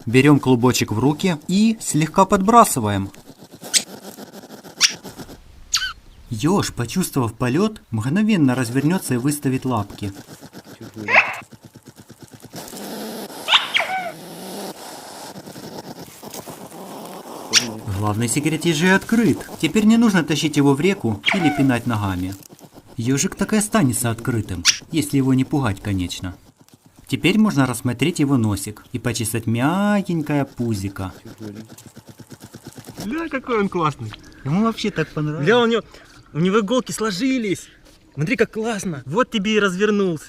Берем клубочек в руки и слегка подбрасываем. Ёж, почувствовав полет, мгновенно развернется и выставит лапки. Главный секрет ежи открыт. Теперь не нужно тащить его в реку или пинать ногами. Ежик так и останется открытым, если его не пугать, конечно. Теперь можно рассмотреть его носик и почесать мягенькое пузико. Бля, какой он классный. Ему вообще так понравилось. Бля, у него иголки сложились. Смотри, как классно. Вот тебе и развернулся.